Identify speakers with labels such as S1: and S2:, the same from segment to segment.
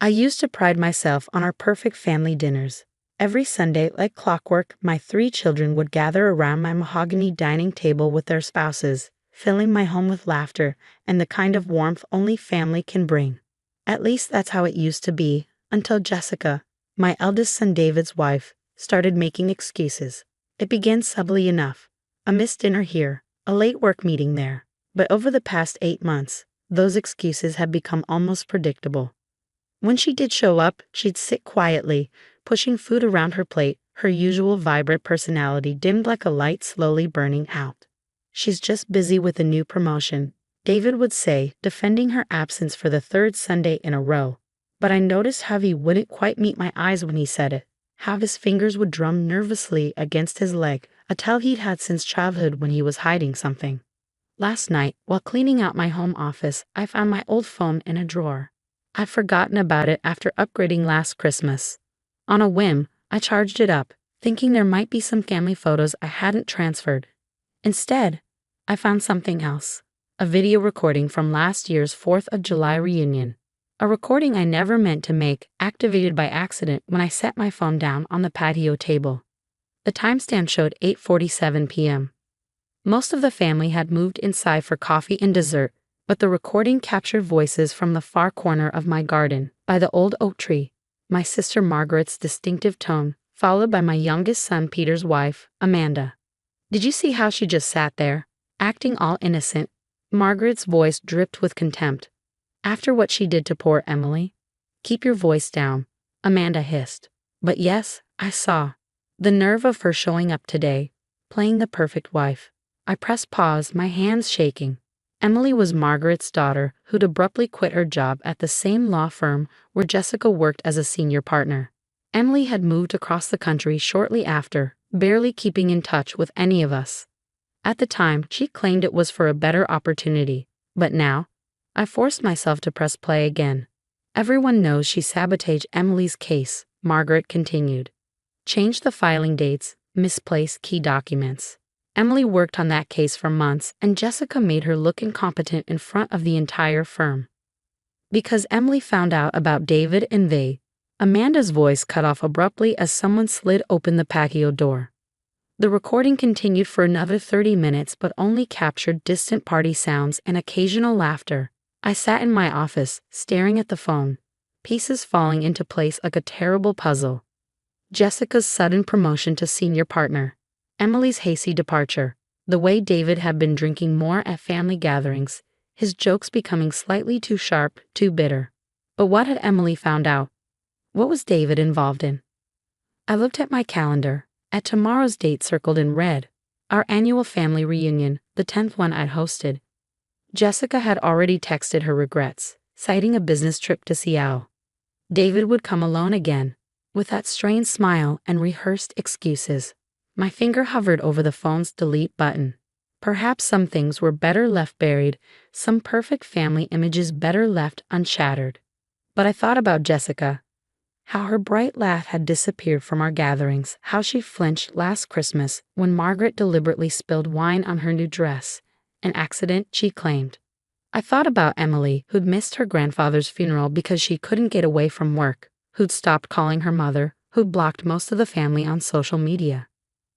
S1: I used to pride myself on our perfect family dinners. Every Sunday, like clockwork, my 3 children would gather around my mahogany dining table with their spouses, filling my home with laughter and the kind of warmth only family can bring. At least that's how it used to be, until Jessica, my eldest son David's wife, started making excuses. It began subtly enough. A missed dinner here, a late work meeting there. But over the past 8 months, those excuses had become almost predictable. When she did show up, she'd sit quietly, pushing food around her plate, her usual vibrant personality dimmed like a light slowly burning out. "She's just busy with a new promotion," David would say, defending her absence for the 3rd Sunday in a row. But I noticed how he wouldn't quite meet my eyes when he said it, how his fingers would drum nervously against his leg, a tell he'd had since childhood when he was hiding something. Last night, while cleaning out my home office, I found my old phone in a drawer. I'd forgotten about it after upgrading last Christmas. On a whim, I charged it up, thinking there might be some family photos I hadn't transferred. Instead, I found something else. A video recording from last year's 4th of July reunion. A recording I never meant to make, activated by accident when I set my phone down on the patio table. The timestamp showed 8:47 p.m. Most of the family had moved inside for coffee and dessert, but the recording captured voices from the far corner of my garden, by the old oak tree, my sister Margaret's distinctive tone, followed by my youngest son Peter's wife, Amanda. "Did you see how she just sat there, acting all innocent?" Margaret's voice dripped with contempt. "After what she did to poor Emily?" "Keep your voice down," Amanda hissed. But yes, I saw. The nerve of her showing up today, playing the perfect wife. I pressed pause, my hands shaking. Emily was Margaret's daughter, who'd abruptly quit her job at the same law firm where Jessica worked as a senior partner. Emily had moved across the country shortly after, barely keeping in touch with any of us. At the time, she claimed it was for a better opportunity, but now, I forced myself to press play again. "Everyone knows she sabotaged Emily's case," Margaret continued. "Changed the filing dates, misplaced key documents. Emily worked on that case for months, and Jessica made her look incompetent in front of the entire firm. Because Emily found out about David and they." Amanda's voice cut off abruptly as someone slid open the patio door. The recording continued for another 30 minutes but only captured distant party sounds and occasional laughter. I sat in my office, staring at the phone, pieces falling into place like a terrible puzzle. Jessica's sudden promotion to senior partner. Emily's hasty departure, the way David had been drinking more at family gatherings, his jokes becoming slightly too sharp, too bitter. But what had Emily found out? What was David involved in? I looked at my calendar, at tomorrow's date circled in red, our annual family reunion, the 10th one I'd hosted. Jessica had already texted her regrets, citing a business trip to Seattle. David would come alone again, with that strained smile and rehearsed excuses. My finger hovered over the phone's delete button. Perhaps some things were better left buried, some perfect family images better left unshattered. But I thought about Jessica. How her bright laugh had disappeared from our gatherings, how she flinched last Christmas when Margaret deliberately spilled wine on her new dress, an accident she claimed. I thought about Emily, who'd missed her grandfather's funeral because she couldn't get away from work, who'd stopped calling her mother, who'd blocked most of the family on social media.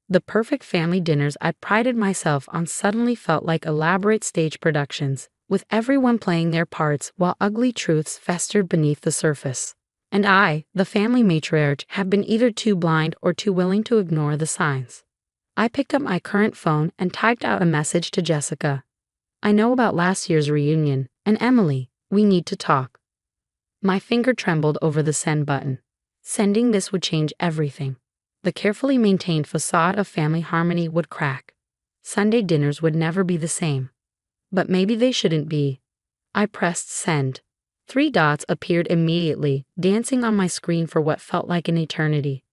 S1: The perfect family dinners I'd prided myself on suddenly felt like elaborate stage productions, with everyone playing their parts while ugly truths festered beneath the surface. And I, the family matriarch, had been either too blind or too willing to ignore the signs. I picked up my current phone and typed out a message to Jessica. "I know about last year's reunion, and Emily, we need to talk." My finger trembled over the send button. Sending this would change everything. The carefully maintained facade of family harmony would crack. Sunday dinners would never be the same. But maybe they shouldn't be. I pressed send. 3 dots appeared immediately, dancing on my screen for what felt like an eternity.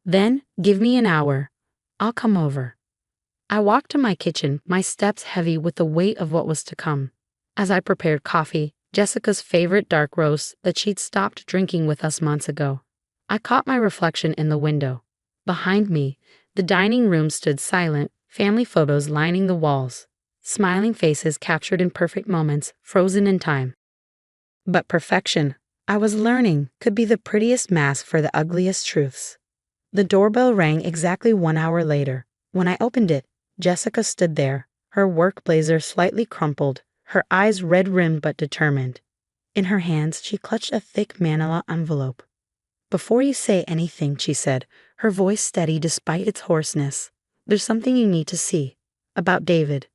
S1: Then, "Give me an hour. I'll come over." I walked to my kitchen, my steps heavy with the weight of what was to come. As I prepared coffee, Jessica's favorite dark roast that she'd stopped drinking with us months ago, I caught my reflection in the window. Behind me, the dining room stood silent, family photos lining the walls, smiling faces captured in perfect moments, frozen in time. But perfection, I was learning could be the prettiest mask for the ugliest truths. The doorbell rang exactly 1 hour later. When I opened it, Jessica stood there, her work blazer slightly crumpled, her eyes red-rimmed but determined. In her hands, she clutched a thick manila envelope. "Before you say anything," she said, her voice steady despite its hoarseness, "there's something you need to see. About David.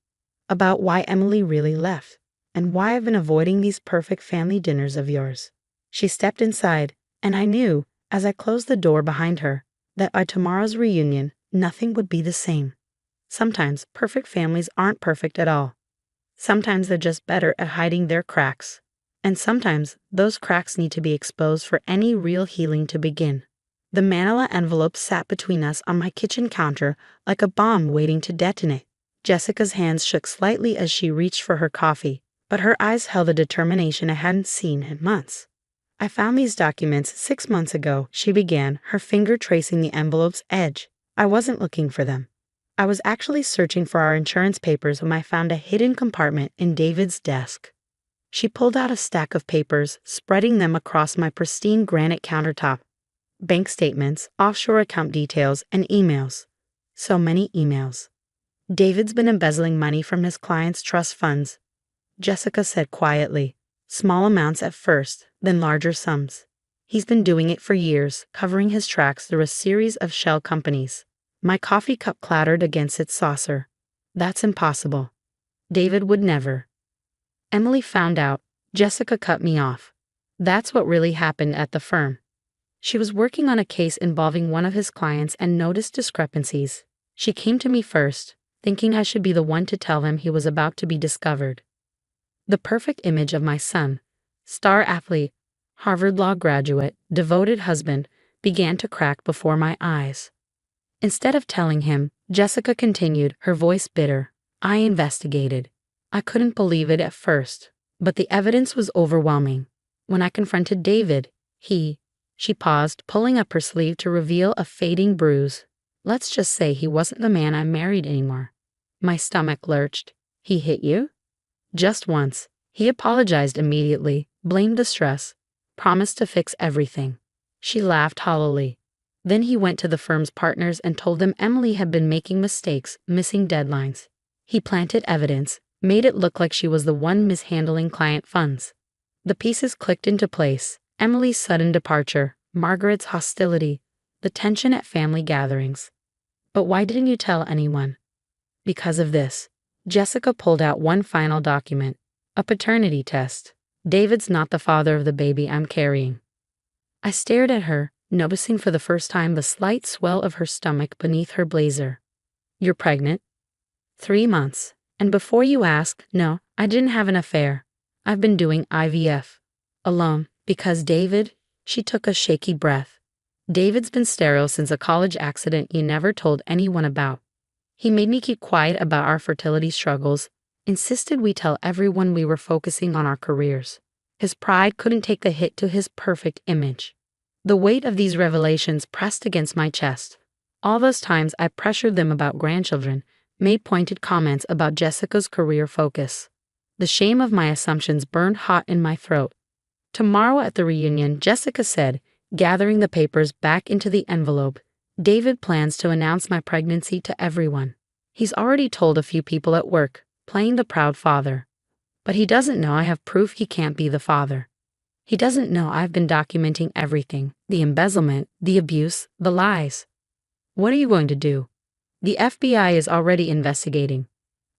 S1: About why Emily really left. And why I've been avoiding these perfect family dinners of yours." She stepped inside, and I knew, as I closed the door behind her, that by tomorrow's reunion, nothing would be the same. Sometimes perfect families aren't perfect at all. Sometimes they're just better at hiding their cracks. And sometimes those cracks need to be exposed for any real healing to begin. The manila envelope sat between us on my kitchen counter like a bomb waiting to detonate. Jessica's hands shook slightly as she reached for her coffee, but her eyes held a determination I hadn't seen in months. "I found these documents 6 months ago," she began, her finger tracing the envelope's edge. "I wasn't looking for them. I was actually searching for our insurance papers when I found a hidden compartment in David's desk." She pulled out a stack of papers, spreading them across my pristine granite countertop. Bank statements, offshore account details, and emails. So many emails. "David's been embezzling money from his clients' trust funds," Jessica said quietly. "Small amounts at first, then larger sums. He's been doing it for years, covering his tracks through a series of shell companies." My coffee cup clattered against its saucer. "That's impossible. David would never." "Emily found out," Jessica cut me off. "That's what really happened at the firm. She was working on a case involving one of his clients and noticed discrepancies. She came to me first, thinking I should be the one to tell him he was about to be discovered. The perfect image of my son, star athlete, Harvard Law graduate, devoted husband, began to crack before my eyes. Instead of telling him, Jessica continued, her voice bitter, "I investigated. I couldn't believe it at first, but the evidence was overwhelming. When I confronted David, she paused, pulling up her sleeve to reveal a fading bruise. Let's just say he wasn't the man I married anymore." My stomach lurched. "He hit you?" "Just once. He apologized immediately, blamed the stress, promised to fix everything." She laughed hollowly. "Then he went to the firm's partners and told them Emily had been making mistakes, missing deadlines. He planted evidence, made it look like she was the one mishandling client funds. The pieces clicked into place. Emily's sudden departure, Margaret's hostility, the tension at family gatherings. But why didn't you tell anyone?" "Because of this." Jessica pulled out one final document, a paternity test. "David's not the father of the baby I'm carrying." I stared at her, noticing for the first time the slight swell of her stomach beneath her blazer. "You're pregnant?" 3 months. And before you ask, no, I didn't have an affair. I've been doing IVF. Alone, because David," she took a shaky breath. "David's been sterile since a college accident you never told anyone about. He made me keep quiet about our fertility struggles, insisted we tell everyone we were focusing on our careers. His pride couldn't take the hit to his perfect image." The weight of these revelations pressed against my chest. All those times I pressured them about grandchildren, made pointed comments about Jessica's career focus. The shame of my assumptions burned hot in my throat. "Tomorrow at the reunion," Jessica said, gathering the papers back into the envelope, "David plans to announce my pregnancy to everyone. He's already told a few people at work, playing the proud father. But he doesn't know I have proof he can't be the father. He doesn't know I've been documenting everything, the embezzlement, the abuse, the lies." "What are you going to do?" "The FBI is already investigating.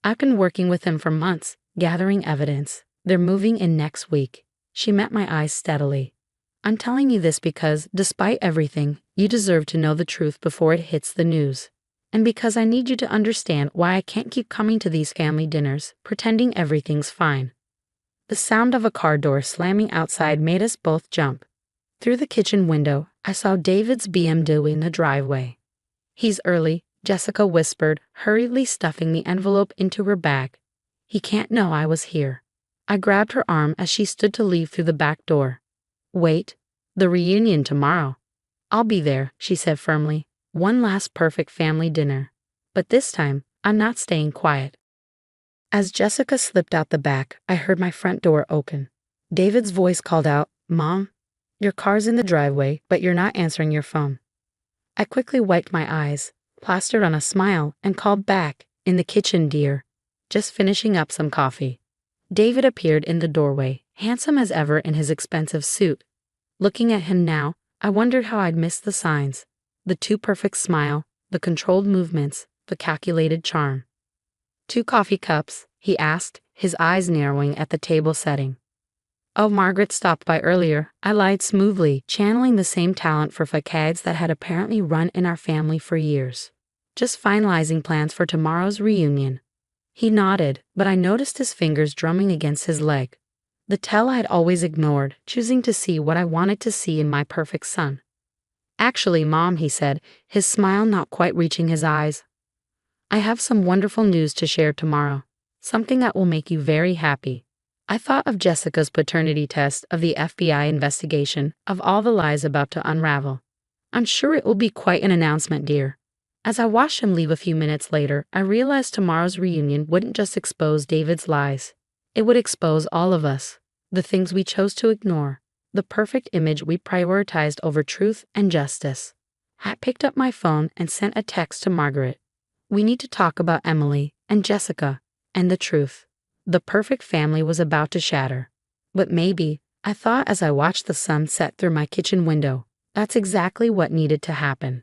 S1: I've been working with them for months, gathering evidence. They're moving in next week." She met my eyes steadily. "I'm telling you this because, despite everything, you deserve to know the truth before it hits the news. And because I need you to understand why I can't keep coming to these family dinners, pretending everything's fine." The sound of a car door slamming outside made us both jump. Through the kitchen window, I saw David's BMW in the driveway. "He's early," Jessica whispered, hurriedly stuffing the envelope into her bag. "He can't know I was here." I grabbed her arm as she stood to leave through the back door. "Wait. The reunion tomorrow." "I'll be there," she said firmly. "One last perfect family dinner. But this time, I'm not staying quiet." As Jessica slipped out the back, I heard my front door open. David's voice called out, "Mom." Your car's in the driveway, but you're not answering your phone." I quickly wiped my eyes, plastered on a smile, and called back, "In the kitchen, dear. Just finishing up some coffee." David appeared in the doorway, handsome as ever in his expensive suit. Looking at him now, I wondered how I'd missed the signs. The too perfect smile, the controlled movements, the calculated charm. "2 coffee cups?" he asked, his eyes narrowing at the table setting. "Oh, Margaret stopped by earlier," I lied smoothly, channeling the same talent for facades that had apparently run in our family for years. "Just finalizing plans for tomorrow's reunion." He nodded, but I noticed his fingers drumming against his leg. The tell I'd always ignored, choosing to see what I wanted to see in my perfect son. "Actually, Mom," he said, his smile not quite reaching his eyes, "I have some wonderful news to share tomorrow. Something that will make you very happy." I thought of Jessica's paternity test, of the FBI investigation, of all the lies about to unravel. "I'm sure it will be quite an announcement, dear." As I watched him leave a few minutes later, I realized tomorrow's reunion wouldn't just expose David's lies. It would expose all of us. The things we chose to ignore. The perfect image we prioritized over truth and justice. I picked up my phone and sent a text to Margaret. "We need to talk about Emily and Jessica and the truth." The perfect family was about to shatter. But maybe, I thought as I watched the sun set through my kitchen window, that's exactly what needed to happen.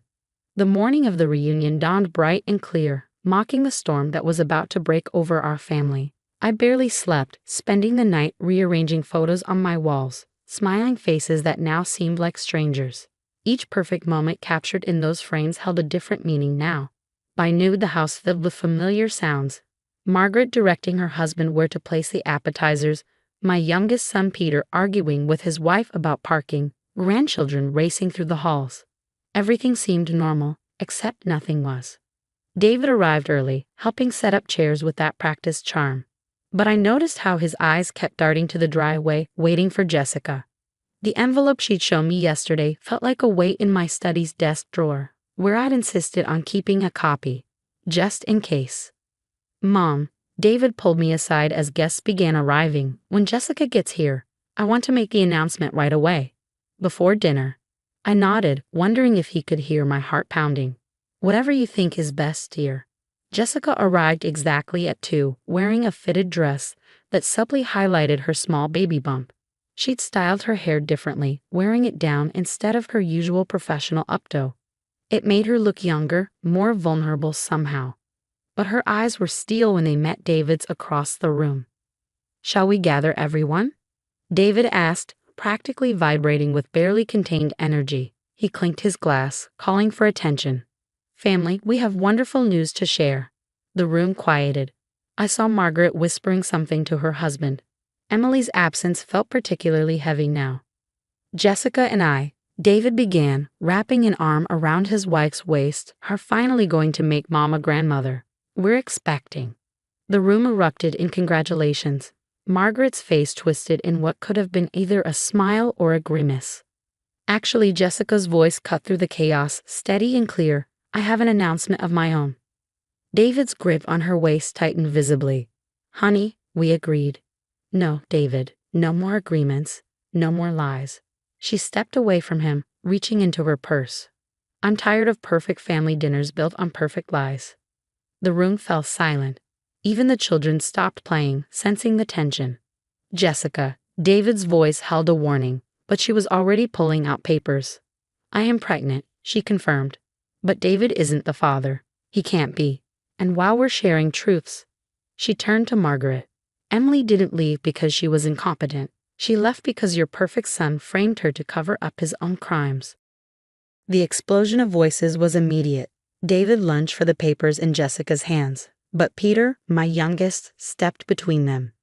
S1: The morning of the reunion dawned bright and clear, mocking the storm that was about to break over our family. I barely slept, spending the night rearranging photos on my walls, smiling faces that now seemed like strangers. Each perfect moment captured in those frames held a different meaning now. By noon, the house filled with familiar sounds. Margaret directing her husband where to place the appetizers, my youngest son Peter arguing with his wife about parking, grandchildren racing through the halls. Everything seemed normal, except nothing was. David arrived early, helping set up chairs with that practiced charm. But I noticed how his eyes kept darting to the driveway, waiting for Jessica. The envelope she'd shown me yesterday felt like a weight in my study's desk drawer, where I'd insisted on keeping a copy, just in case. "Mom," David pulled me aside as guests began arriving, "when Jessica gets here, I want to make the announcement right away. Before dinner." I nodded, wondering if he could hear my heart pounding. "Whatever you think is best, dear." Jessica arrived exactly at 2, wearing a fitted dress that subtly highlighted her small baby bump. She'd styled her hair differently, wearing it down instead of her usual professional updo. It made her look younger, more vulnerable somehow. But her eyes were steel when they met David's across the room. "Shall we gather everyone?" David asked, practically vibrating with barely contained energy. He clinked his glass, calling for attention. "Family, we have wonderful news to share." The room quieted. I saw Margaret whispering something to her husband. Emily's absence felt particularly heavy now. "Jessica and I," David began, wrapping an arm around his wife's waist, "are finally going to make Mom a grandmother. We're expecting." The room erupted in congratulations. Margaret's face twisted in what could have been either a smile or a grimace. Actually, Jessica's voice cut through the chaos, steady and clear. "I have an announcement of my own." David's grip on her waist tightened visibly. "Honey," we agreed. "No, David, no more agreements, no more lies." She stepped away from him, reaching into her purse. "I'm tired of perfect family dinners built on perfect lies." The room fell silent. Even the children stopped playing, sensing the tension. "Jessica," David's voice held a warning, but she was already pulling out papers. "I am pregnant," she confirmed. "But David isn't the father. He can't be. And while we're sharing truths." She turned to Margaret. "Emily didn't leave because she was incompetent. She left because your perfect son framed her to cover up his own crimes." The explosion of voices was immediate. David lunged for the papers in Jessica's hands, but Peter, my youngest, stepped between them.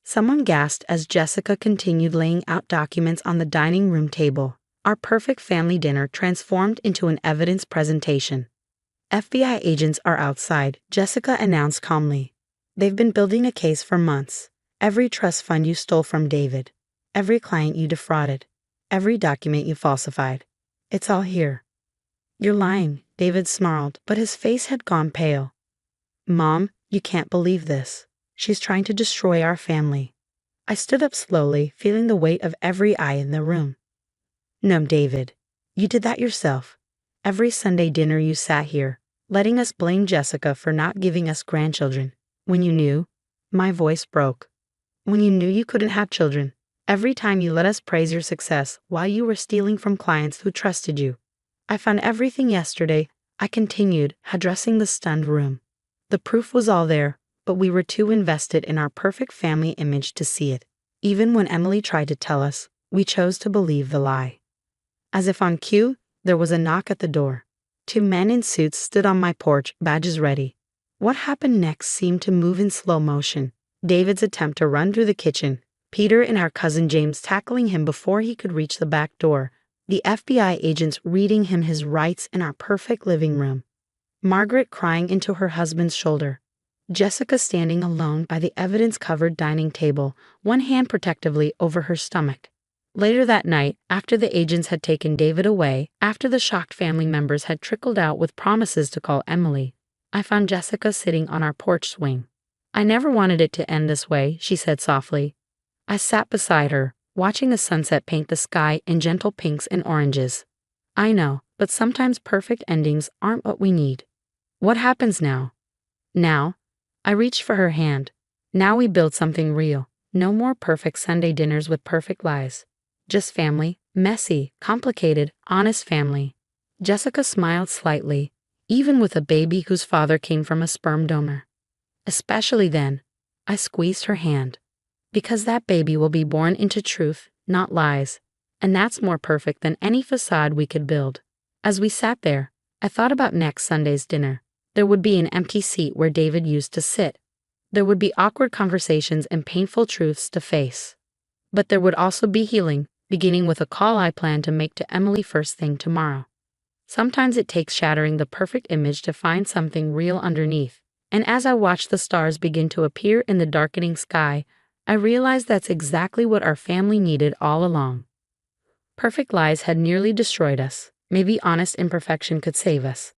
S1: Someone gasped as Jessica continued laying out documents on the dining room table. Our perfect family dinner transformed into an evidence presentation. "FBI agents are outside," Jessica announced calmly. "They've been building a case for months. Every trust fund you stole from David. Every client you defrauded. Every document you falsified. It's all here." "You're lying," David snarled, but his face had gone pale. "Mom, you can't believe this. She's trying to destroy our family." I stood up slowly, feeling the weight of every eye in the room. No, David. You did that yourself. Every Sunday dinner you sat here, letting us blame Jessica for not giving us grandchildren. When you knew, my voice broke. When you knew you couldn't have children. Every time you let us praise your success while you were stealing from clients who trusted you. I found everything yesterday, I continued, addressing the stunned room. The proof was all there, but we were too invested in our perfect family image to see it. Even when Emily tried to tell us, we chose to believe the lie. As if on cue, there was a knock at the door. 2 men in suits stood on my porch, badges ready. What happened next seemed to move in slow motion. David's attempt to run through the kitchen, Peter and our cousin James tackling him before he could reach the back door, the FBI agents reading him his rights in our perfect living room, Margaret crying into her husband's shoulder, Jessica standing alone by the evidence-covered dining table, one hand protectively over her stomach. Later that night, after the agents had taken David away, after the shocked family members had trickled out with promises to call Emily, I found Jessica sitting on our porch swing. I never wanted it to end this way, she said softly. I sat beside her, watching the sunset paint the sky in gentle pinks and oranges. I know, but sometimes perfect endings aren't what we need. What happens now? Now? I reached for her hand. Now we build something real. No more perfect Sunday dinners with perfect lies. Just family, messy, complicated, honest family. Jessica smiled slightly, even with a baby whose father came from a sperm donor. Especially then, I squeezed her hand. Because that baby will be born into truth, not lies. And that's more perfect than any facade we could build. As we sat there, I thought about next Sunday's dinner. There would be an empty seat where David used to sit. There would be awkward conversations and painful truths to face. But there would also be healing, beginning with a call I plan to make to Emily first thing tomorrow. Sometimes it takes shattering the perfect image to find something real underneath. And as I watched the stars begin to appear in the darkening sky, I realized that's exactly what our family needed all along. Perfect lies had nearly destroyed us. Maybe honest imperfection could save us.